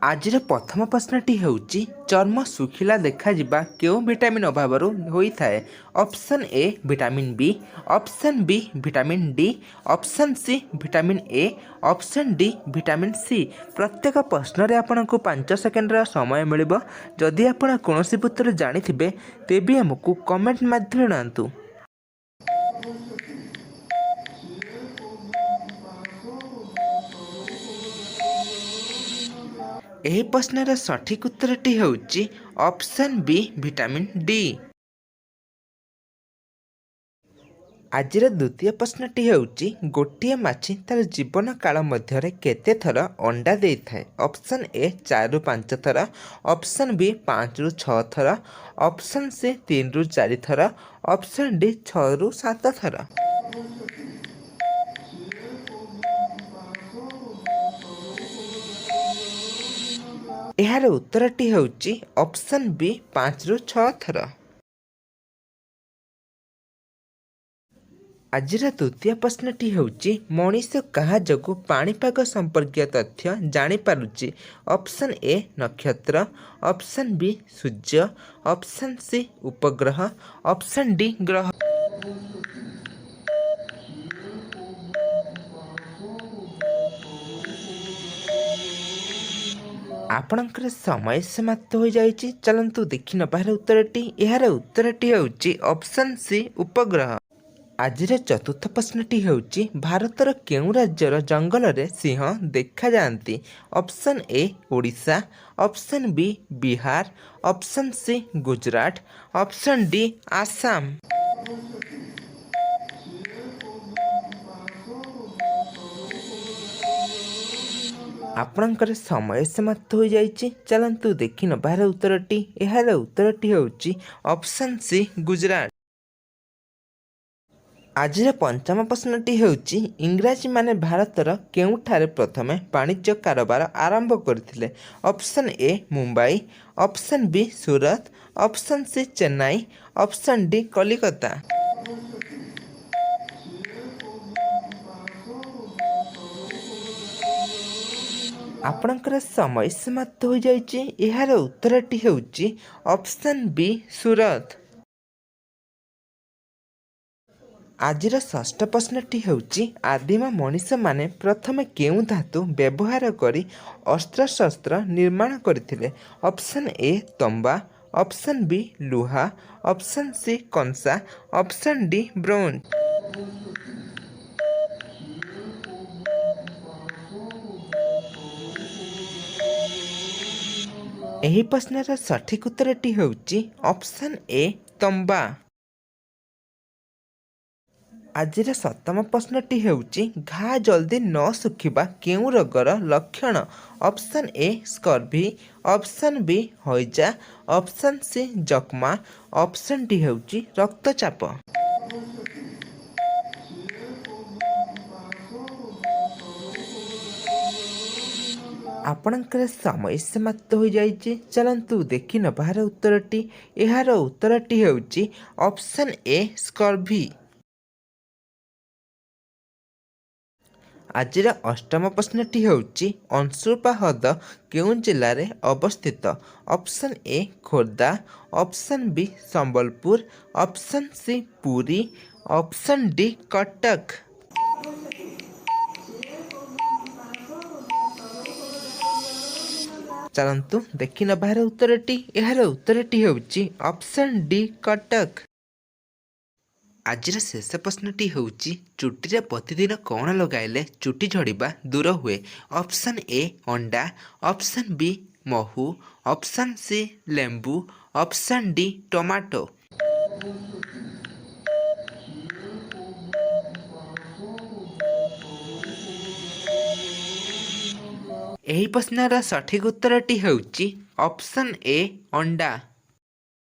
ଆଜିର ପ୍ରଥମ ପ୍ରଶ୍ନଟି ହେଉଛି ଚର୍ମ ଶୁଖିଲା ଦେଖାଯିବା କେଉଁ ଭିଟାମିନ୍ ଅଭାବରୁ ହୋଇଥାଏ? Option A vitamin B, option B vitamin D, option C vitamin A, option D vitamin C. ପ୍ରତ୍ୟେକ ପ୍ରଶ୍ନରେ ଆପଣଙ୍କୁ 5 ସେକେଣ୍ଡର ସମୟ ମିଳିବ। ଯଦି ଆପଣ କୌଣସି ଉତ୍ତର ଜାଣିଥିବେ ତେବେ ଆମକୁ କମେଣ୍ଟ ମାଧ୍ୟମରେ ଜଣାନ୍ତୁ। ଏହି ପ୍ରଶ୍ନର ସଠିକ୍ ଉତ୍ତରଟି ହେଉଛି ଅପସନ୍ ବି ଭିଟାମିନ୍ ଡି। ଆଜିର ଦ୍ୱିତୀୟ ପ୍ରଶ୍ନଟି ହେଉଛି ଗୋଟିଏ ମାଛି ତାର ଜୀବନ କାଳ ମଧ୍ୟରେ କେତେ ଥର ଅଣ୍ଡା ଦେଇଥାଏ? ଅପସନ୍ ଏ 4ରୁ 5 ଥର, ଅପସନ୍ ବି 5ରୁ 6 ଥର, ଅପସନ୍ ସି 3ରୁ 4 ଥର, ଅପସନ୍ ଡି 6ରୁ 7 ଥର। ଏହାର ଉତ୍ତରଟି ହେଉଛି ଅପସନ୍ ବି 5ରୁ 6 ଥର। ଆଜିର ତୃତୀୟ ପ୍ରଶ୍ନଟି ହେଉଛି ମଣିଷ କାହା ଯୋଗୁଁ ପାଣିପାଗ ସମ୍ପର୍କୀୟ ତଥ୍ୟ ଜାଣିପାରୁଛି? ଅପସନ୍ ଏ ନକ୍ଷତ୍ର, ଅପସନ୍ ବି ସୂର୍ଯ୍ୟ, ଅପସନ୍ ସି ଉପଗ୍ରହ, ଅପସନ୍ ଡି ଗ୍ରହ। ଆପଣଙ୍କର ସମୟ ସମାପ୍ତ ହୋଇଯାଇଛି। ଚାଲନ୍ତୁ ଦେଖିନେବା ଏହାର ଉତ୍ତରଟି। ଏହାର ଉତ୍ତରଟି ହେଉଛି ଅପସନ୍ ସି ଉପଗ୍ରହ। ଆଜିର ଚତୁର୍ଥ ପ୍ରଶ୍ନଟି ହେଉଛି ଭାରତର କେଉଁ ରାଜ୍ୟର ଜଙ୍ଗଲରେ ସିଂହ ଦେଖାଯାଆନ୍ତି? Option A Odisha, option B Bihar, option C Gujarat, option D Assam. ଆପଣଙ୍କର ସମୟ ସମାପ୍ତ ହୋଇଯାଇଛି। ଚାଲନ୍ତୁ ଦେଖିନେବା ଏହାର ଉତ୍ତରଟି। ଏହାର ଉତ୍ତରଟି ହେଉଛି ଅପସନ୍ ସି ଗୁଜରାଟ। ଆଜିର ପଞ୍ଚମ ପ୍ରଶ୍ନଟି ହେଉଛି ଇଂରାଜୀମାନେ ଭାରତର କେଉଁଠାରେ ପ୍ରଥମେ ବାଣିଜ୍ୟ କାରବାର ଆରମ୍ଭ କରିଥିଲେ? Option A Mumbai, option B Surat, option C Chennai, option D Kolkata. ଆପଣଙ୍କର ସମୟ ସମାପ୍ତ ହୋଇଯାଇଛି। ଏହାର ଉତ୍ତରଟି ହେଉଛି ଅପସନ୍ ବି ସୁରତ। ଆଜିର ଷଷ୍ଠ ପ୍ରଶ୍ନଟି ହେଉଛି ଆଦିମ ମଣିଷମାନେ ପ୍ରଥମେ କେଉଁ ଧାତୁ ବ୍ୟବହାର କରି ଅସ୍ତ୍ରଶସ୍ତ୍ର ନିର୍ମାଣ କରିଥିଲେ? ଅପସନ୍ ଏ ତମ୍ବା, ଅପସନ୍ ବି ଲୁହା, ଅପସନ୍ ସି କଂସା, ଅପସନ୍ ଡି ବ୍ରୋଞ୍ଜ। ଏହି ପ୍ରଶ୍ନର ସଠିକ୍ ଉତ୍ତରଟି ହେଉଛି ଅପସନ୍ ଏ ତମ୍ବା। ଆଜିର ସପ୍ତମ ପ୍ରଶ୍ନଟି ହେଉଛି ଘା ଜଲ୍ଦି ନ ଶୁଖିବା କେଉଁ ରୋଗର ଲକ୍ଷଣ? Option A scurvy, option B ହଇଜା, ଅପସନ୍ ସି ଯକ୍ଷ୍ମା, ଅପସନ୍ ଡି ହେଉଛି ରକ୍ତଚାପ। ଆପଣଙ୍କର ସମୟ ସମାପ୍ତ ହୋଇଯାଇଛି। ଚାଲନ୍ତୁ ଦେଖିନେବା ଏହାର ଉତ୍ତରଟି। ଏହାର ଉତ୍ତରଟି ହେଉଛି ଅପସନ୍ ଏ ସ୍କର୍ଭି। ଆଜିର ଅଷ୍ଟମ ପ୍ରଶ୍ନଟି ହେଉଛି ଅଂଶୁପା ହ୍ରଦ କେଉଁ ଜିଲ୍ଲାରେ ଅବସ୍ଥିତ? Option A Khordha, option B Sambalpur, option C Puri, option D Cuttack. ଚାଲନ୍ତୁ ଦେଖିନେବା ଏହାର ଉତ୍ତରଟି। ଏହାର ଉତ୍ତରଟି ହେଉଛି ଅପସନ୍ ଡି କଟକ। ଆଜିର ଶେଷ ପ୍ରଶ୍ନଟି ହେଉଛି ଚୁଟିରେ ପ୍ରତିଦିନ କ'ଣ ଲଗାଇଲେ ଚୁଟି ଝଡ଼ିବା ଦୂର ହୁଏ? ଅପସନ୍ ଏ ଅଣ୍ଡା, ଅପସନ୍ ବି ମହୁ, ଅପସନ୍ ସି ଲେମ୍ବୁ, ଅପସନ୍ ଡି ଟମାଟୋ। ଏହି ପ୍ରଶ୍ନର ସଠିକ୍ ଉତ୍ତରଟି ହେଉଛି ଅପସନ୍ ଏ ଅଣ୍ଡା।